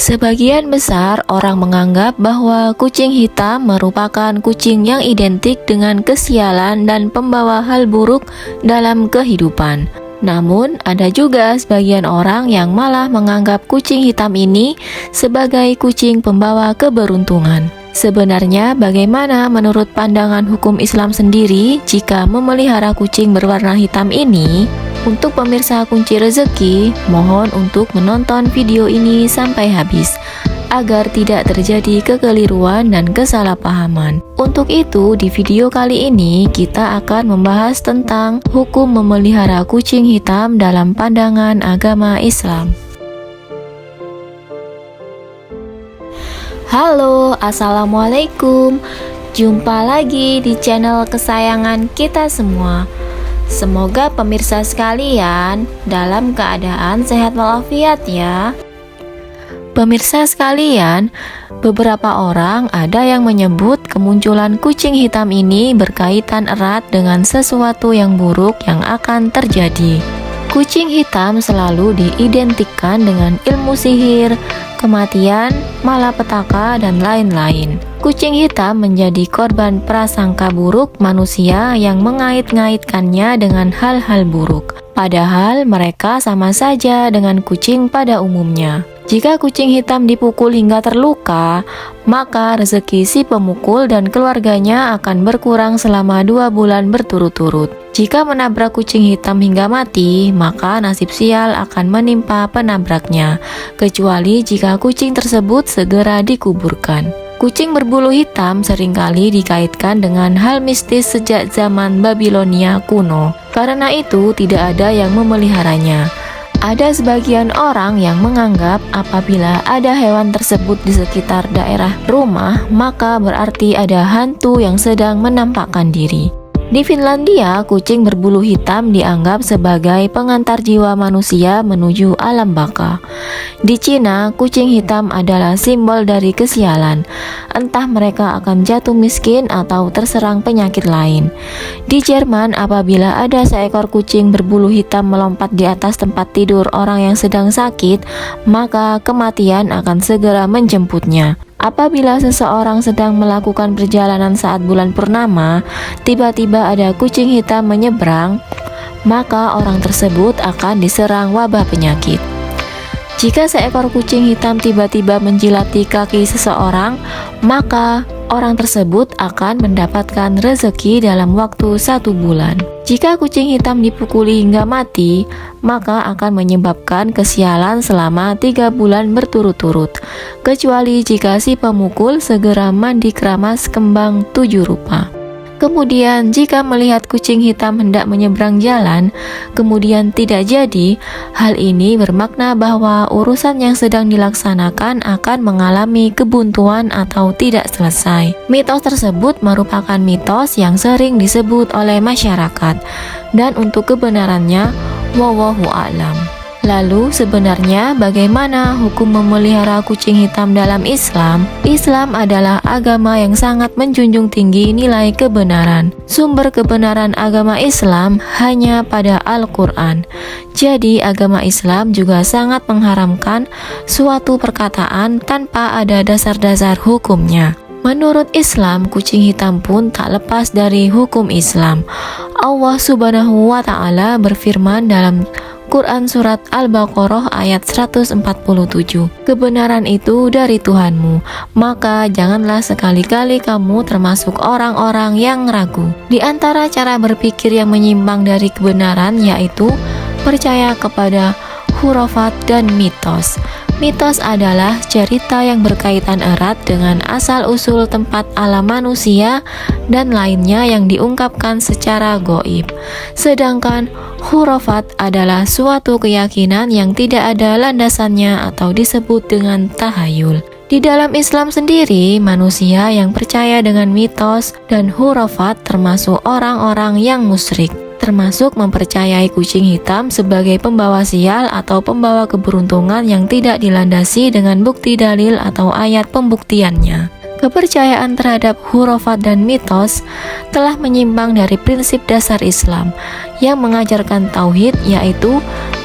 Sebagian besar orang menganggap bahwa kucing hitam merupakan kucing yang identik dengan kesialan dan pembawa hal buruk dalam kehidupan. Namun, ada juga sebagian orang yang malah menganggap kucing hitam ini sebagai kucing pembawa keberuntungan. Sebenarnya, bagaimana menurut pandangan hukum Islam sendiri jika memelihara kucing berwarna hitam ini? Untuk pemirsa kunci rezeki, mohon untuk menonton video ini sampai habis agar tidak terjadi kekeliruan dan kesalahpahaman. Untuk itu, di video kali ini kita akan membahas tentang hukum memelihara kucing hitam dalam pandangan agama Islam. Halo, assalamualaikum. Jumpa lagi di channel kesayangan kita semua. Semoga pemirsa sekalian dalam keadaan sehat walafiat ya. Pemirsa sekalian, beberapa orang ada yang menyebut kemunculan kucing hitam ini berkaitan erat dengan sesuatu yang buruk yang akan terjadi. Kucing hitam selalu diidentikan dengan ilmu sihir, kematian, malapetaka, dan lain-lain. Kucing hitam menjadi korban prasangka buruk manusia yang mengait-ngaitkannya dengan hal-hal buruk. Padahal mereka sama saja dengan kucing pada umumnya. Jika kucing hitam dipukul hingga terluka, maka rezeki si pemukul dan keluarganya akan berkurang selama 2 bulan berturut-turut. Jika menabrak kucing hitam hingga mati, maka nasib sial akan menimpa penabraknya, kecuali jika kucing tersebut segera dikuburkan. Kucing berbulu hitam seringkali dikaitkan dengan hal mistis sejak zaman Babilonia kuno. Karena itu, tidak ada yang memeliharanya. Ada sebagian orang yang menganggap apabila ada hewan tersebut di sekitar daerah rumah, maka berarti ada hantu yang sedang menampakkan diri. Di Finlandia, kucing berbulu hitam dianggap sebagai pengantar jiwa manusia menuju alam baka. Di Cina, kucing hitam adalah simbol dari kesialan. Entah mereka akan jatuh miskin atau terserang penyakit lain. Di Jerman, apabila ada seekor kucing berbulu hitam melompat di atas tempat tidur orang yang sedang sakit, maka kematian akan segera menjemputnya. Apabila seseorang sedang melakukan perjalanan saat bulan purnama, tiba-tiba ada kucing hitam menyeberang, maka orang tersebut akan diserang wabah penyakit. Jika seekor kucing hitam tiba-tiba menjilati kaki seseorang, maka orang tersebut akan mendapatkan rezeki dalam waktu 1 bulan. Jika kucing hitam dipukuli hingga mati, maka akan menyebabkan kesialan selama 3 bulan berturut-turut, kecuali jika si pemukul segera mandi keramas kembang 7 rupa. Kemudian jika melihat kucing hitam hendak menyeberang jalan, kemudian tidak jadi, hal ini bermakna bahwa urusan yang sedang dilaksanakan akan mengalami kebuntuan atau tidak selesai. Mitos tersebut merupakan mitos yang sering disebut oleh masyarakat, dan untuk kebenarannya, wallahu a'lam. Lalu sebenarnya bagaimana hukum memelihara kucing hitam dalam Islam? Islam adalah agama yang sangat menjunjung tinggi nilai kebenaran. Sumber kebenaran agama Islam hanya pada Al-Quran. Jadi agama Islam juga sangat mengharamkan suatu perkataan tanpa ada dasar-dasar hukumnya. Menurut Islam, kucing hitam pun tak lepas dari hukum Islam. Allah Subhanahu wa Ta'ala berfirman dalam Quran Surat Al-Baqarah ayat 147, kebenaran itu dari Tuhanmu, maka janganlah sekali-kali kamu termasuk orang-orang yang ragu. Di antara cara berpikir yang menyimpang dari kebenaran yaitu percaya kepada khurafat dan mitos. Mitos adalah cerita yang berkaitan erat dengan asal-usul tempat alam manusia dan lainnya yang diungkapkan secara gaib. Sedangkan khurafat adalah suatu keyakinan yang tidak ada landasannya atau disebut dengan tahayul. Di dalam Islam sendiri, manusia yang percaya dengan mitos dan khurafat termasuk orang-orang yang musyrik, termasuk mempercayai kucing hitam sebagai pembawa sial atau pembawa keberuntungan yang tidak dilandasi dengan bukti dalil atau ayat pembuktiannya. Kepercayaan terhadap khurafat dan mitos telah menyimpang dari prinsip dasar Islam yang mengajarkan tauhid, yaitu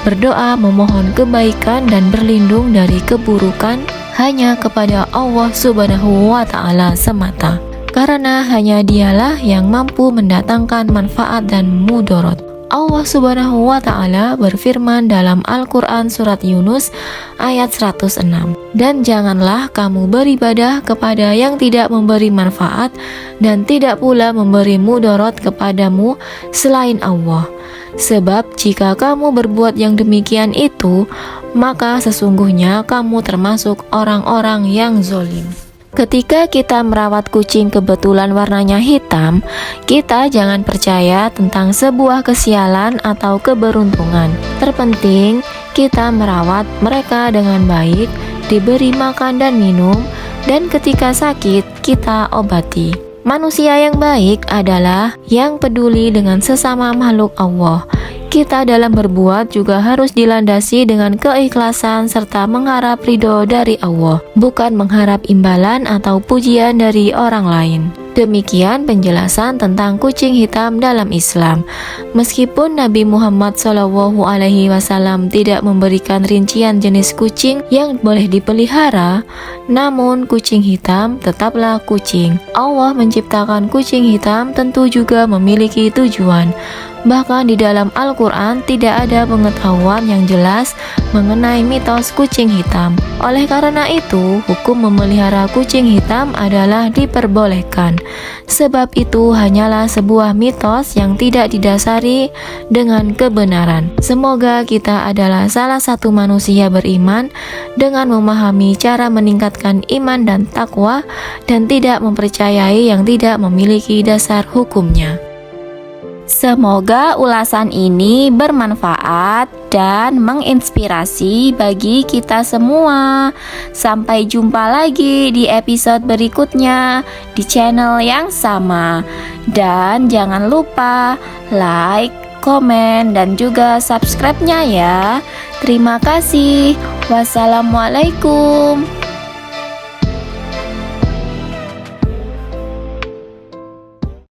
berdoa memohon kebaikan dan berlindung dari keburukan hanya kepada Allah Subhanahu wa Ta'ala semata, karena hanya Dialah yang mampu mendatangkan manfaat dan mudarat. Allah Subhanahu wa Ta'ala berfirman dalam Al-Quran surat Yunus ayat 106, dan janganlah kamu beribadah kepada yang tidak memberi manfaat dan tidak pula memberi mudarat kepadamu selain Allah. Sebab jika kamu berbuat yang demikian itu, maka sesungguhnya kamu termasuk orang-orang yang zalim. Ketika kita merawat kucing kebetulan warnanya hitam, kita jangan percaya tentang sebuah kesialan atau keberuntungan. Terpenting, kita merawat mereka dengan baik, diberi makan dan minum, dan ketika sakit, kita obati. Manusia yang baik adalah yang peduli dengan sesama makhluk Allah. Kita dalam berbuat juga harus dilandasi dengan keikhlasan serta mengharap ridho dari Allah, bukan mengharap imbalan atau pujian dari orang lain. Demikian penjelasan tentang kucing hitam dalam Islam. Meskipun Nabi Muhammad SAW tidak memberikan rincian jenis kucing yang boleh dipelihara, namun kucing hitam tetaplah kucing. Allah menciptakan kucing hitam tentu juga memiliki tujuan. Bahkan di dalam Al-Quran tidak ada pengetahuan yang jelas mengenai mitos kucing hitam. Oleh karena itu, hukum memelihara kucing hitam adalah diperbolehkan. Sebab itu hanyalah sebuah mitos yang tidak didasari dengan kebenaran. Semoga kita adalah salah satu manusia beriman dengan memahami cara meningkatkan iman dan takwa dan tidak mempercayai yang tidak memiliki dasar hukumnya. Semoga ulasan ini bermanfaat dan menginspirasi bagi kita semua. Sampai jumpa lagi di episode berikutnya di channel yang sama. Dan jangan lupa like, komen, dan juga subscribe-nya ya. Terima kasih. Wassalamualaikum.